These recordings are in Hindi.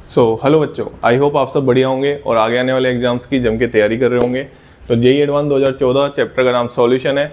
हेलो बच्चों, आई होप आप सब बढ़िया होंगे और आगे आने वाले एग्जाम्स की जम के तैयारी कर रहे होंगे। तो जेईई एडवांस 2014 चैप्टर का नाम सॉल्यूशन है।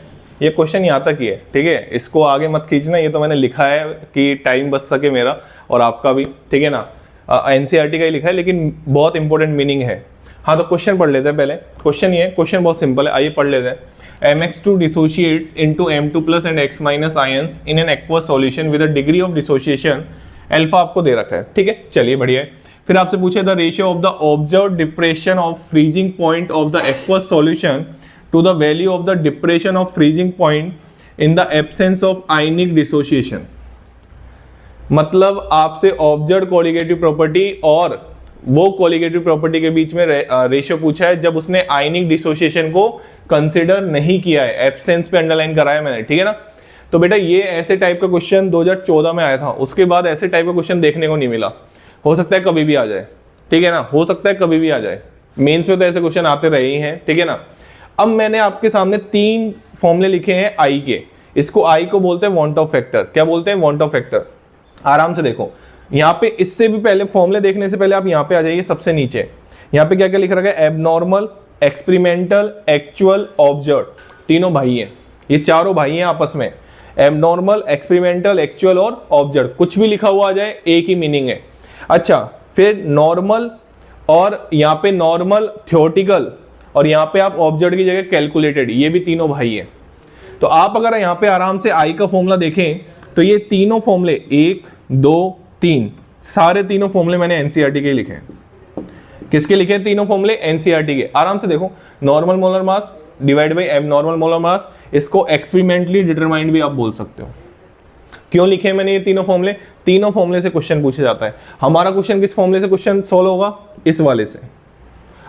ये क्वेश्चन यहाँ तक ही है, ठीक है। इसको आगे मत खींचना, ये तो मैंने लिखा है कि टाइम बच सके मेरा और आपका भी, ठीक है ना। एनसीईआरटी का ही लिखा है लेकिन बहुत इंपॉर्टेंट मीनिंग है। हाँ, तो क्वेश्चन पढ़ लेते हैं पहले। क्वेश्चन बहुत सिंपल है, आइए पढ़ लेते हैं। mx2 dissociates into m2 plus and x minus ions in an aqueous solution with a degree of dissociation alpha आपको दे रखा है, ठीक है। चलिए बढ़िया है। फिर आपसे पूछे the ratio of the observed depression of freezing point of the aqueous solution to the value of the depression of freezing point in the absence of ionic dissociation. मतलब आपसे ऑब्जर्व्ड कोलिगेटिव प्रॉपर्टी और वो कोलिगेटिव प्रॉपर्टी के बीच में रेशियो पूछा है जब उसने आयनिक डिसोसिएशन को कंसिडर नहीं किया है। एब्सेंस पे अंडरलाइन कराया मैंने, ठीक है ना। तो बेटा ये ऐसे टाइप का क्वेश्चन 2014 में आया था, उसके बाद ऐसे टाइप का क्वेश्चन देखने को नहीं मिला। हो सकता है कभी भी आ जाए, ठीक है ना, हो सकता है कभी भी आ जाए। मेंस में तो ऐसे क्वेश्चन आते रहे ही हैं, ठीक है ना। अब मैंने आपके सामने 3 फॉर्मूले लिखे हैं आई के। इसको आई को बोलते हैं वांट ऑफ फैक्टर। क्या बोलते हैं? Want of factor. आराम से देखो यहाँ पे, इससे भी पहले फॉर्मूले देखने से पहले आप यहाँ पे आ जाइए सबसे नीचे। यहाँ पे क्या क्या लिख रखा है? Abnormal, experimental, actual, observe. तीनों भाई हैं, ये चारों भाई हैं आपस में। एबनॉर्मल, एक्सपेरिमेंटल, एक्चुअल और ऑब्जर्व, कुछ भी लिखा हुआ आ जाए एक ही मीनिंग है। अच्छा, फिर नॉर्मल और यहाँ पे नॉर्मल थ्योरेटिकल और यहाँ पे आप ऑब्जर्व की जगह कैलकुलेटेड, ये भी तीनों भाई हैं। तो आप अगर यहाँ पे आराम से आई का फॉर्मूला देखें तो ये तीनों फॉर्मूले 1, 2, 3 सारे तीनों फॉर्मूले मैंने एनसीईआरटी के लिखे हैं। किसके लिखे हैं? तीनों फॉर्मूले एनसीईआरटी के। आराम से देखो, normal molar mass divide by abnormal molar mass, इसको एक्सपेरिमेंटली डिटरमाइंड भी आप बोल सकते हो। क्यों लिखे हैं मैंने ये तीनों फॉर्मूले? तीनों फॉर्मूले से क्वेश्चन पूछा जाता है। हमारा क्वेश्चन किस फॉर्मूले से क्वेश्चन सोल्व होगा? इस वाले से,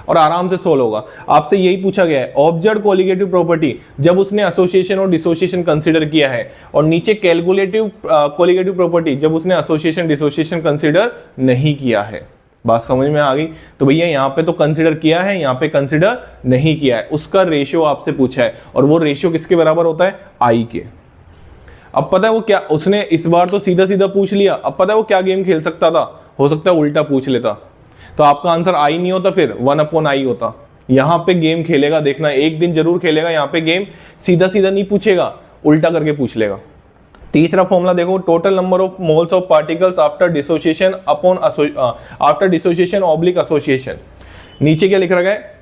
और आराम से सोल्व होगा। आपसे यही पूछा गया है, ऑब्जर्व कोलिगेटिव प्रॉपर्टी जब उसने एसोसिएशन और डिसोसिएशन कंसीडर किया है, और नीचे कैलकुलेटिव कोलिगेटिव प्रॉपर्टी जब उसने एसोसिएशन डिसोसिएशन कंसीडर नहीं किया है। बात समझ में आ गई? तो भैया यहाँ पे तो कंसीडर किया है, यहाँ पे कंसीडर नहीं किया है, उसका रेशियो आपसे पूछा है, और वो रेशियो किसके बराबर होता है? आई के। अब पता है वो क्या, उसने इस बार तो सीधा सीधा पूछ लिया, अब पता है वो क्या गेम खेल सकता था? हो सकता है उल्टा पूछ लेता, तो आपका आंसर आई नहीं होता, फिर 1/i होता। यहाँ पे गेम खेलेगा, देखना एक दिन जरूर खेलेगा। यहाँ पे गेम सीधा सीधा नहीं पूछेगा, उल्टा करके पूछ लेगा। तीसरा फॉर्मूला देखो, total number of moles of particles after dissociation upon after dissociation oblique association. नीचे क्या लिख रखा है?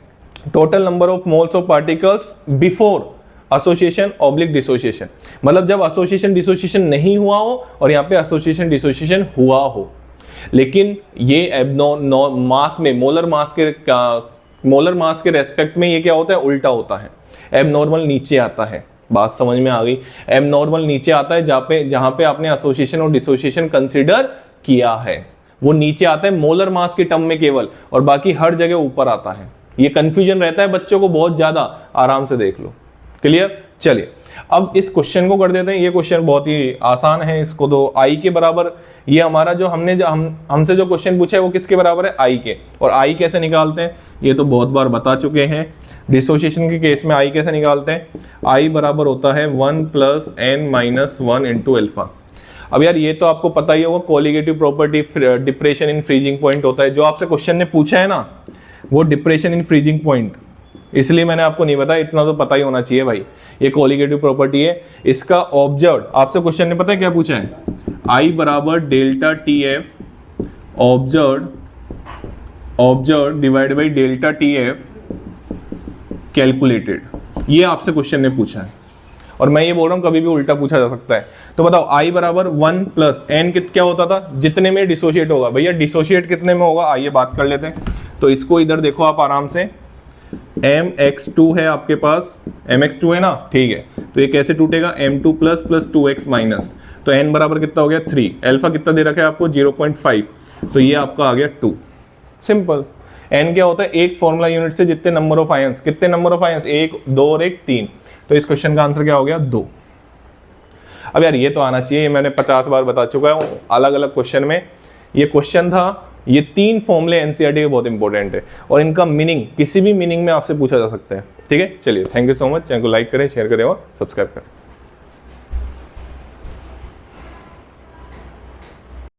Total number of moles of particles before association oblique dissociation. मतलब जब एसोसिएशन डिसोसिएशन नहीं हुआ हो और यहाँ पे एसोसिएशन डिसोसिएशन हुआ हो। लेकिन ये मास में मोलर मास के रेस्पेक्ट में ये क्या होता है? उल्टा होता है। एबनॉर्मल नीचे आता है। बात समझ में आ गई? एबनॉर्मल नीचे आता है जहां पे आपने एसोसिएशन और डिसोसिएशन कंसीडर किया है, वो नीचे आता है मोलर मास के टर्म में केवल, और बाकी हर जगह ऊपर आता है। ये कंफ्यूजन रहता है बच्चों को बहुत ज्यादा, आराम से देख लो। क्लियर? चलिए अब इस क्वेश्चन को कर देते हैं। ये क्वेश्चन बहुत ही आसान है, इसको तो आई के बराबर, ये हमारा जो हमसे जो क्वेश्चन पूछा है वो किसके बराबर है? आई के। और आई कैसे निकालते हैं ये तो बहुत बार बता चुके हैं। डिसोसिएशन के केस में आई कैसे निकालते हैं? आई बराबर होता है 1 + n-1 × अल्फा। अब यार ये तो आपको पता ही होगा, colligative property depression in freezing point होता है। जो आपसे क्वेश्चन ने पूछा है ना, वो डिप्रेशन इन फ्रीजिंग पॉइंट, इसलिए मैंने आपको नहीं बताया, इतना तो पता ही होना चाहिए भाई। ये कोलिगेटिव प्रॉपर्टी है। इसका ऑब्जर्व आपसे क्वेश्चन ने पता है क्या पूछा है? आई बराबर delta T F observe divide by delta T F calculated. ये आपसे क्वेश्चन ने पूछा है, और मैं ये बोल रहा हूं कभी भी उल्टा पूछा जा सकता है। तो बताओ, आई बराबर 1 + n क्या होता था? जितने में डिसोशिएट होगा। भैया डिसोशिएट कितने में होगा? आइए बात कर लेते हैं। तो इसको इधर देखो आप आराम से, mx2 है आपके पास, mx2 है ना, ठीक है। तो ये कैसे टूटेगा? m2 + 2x माइनस, तो n बराबर कितना हो गया? 3। अल्फा कितना दे रखा है आपको? 0.5, तो ये आपका आ गया 2। सिंपल। n क्या होता है? एक फॉर्मूला यूनिट से जितने नंबर ऑफ आयंस, कितने नंबर ऑफ आयंस? 1, 2 और 1, 3। तो इस क्वेश्चन का आंसर क्या हो गया? 2। अब यार ये तो आना चाहिए, मैंने 50 बार बता चुका हूँ अलग अलग क्वेश्चन में। ये क्वेश्चन था, ये 3 फॉर्मूले एनसीईआरटी के बहुत इंपॉर्टेंट है, और इनका मीनिंग किसी भी मीनिंग में आपसे पूछा जा सकता है। ठीक है, चलिए thank you so much. Channel को लाइक करें, शेयर करें और सब्सक्राइब करें।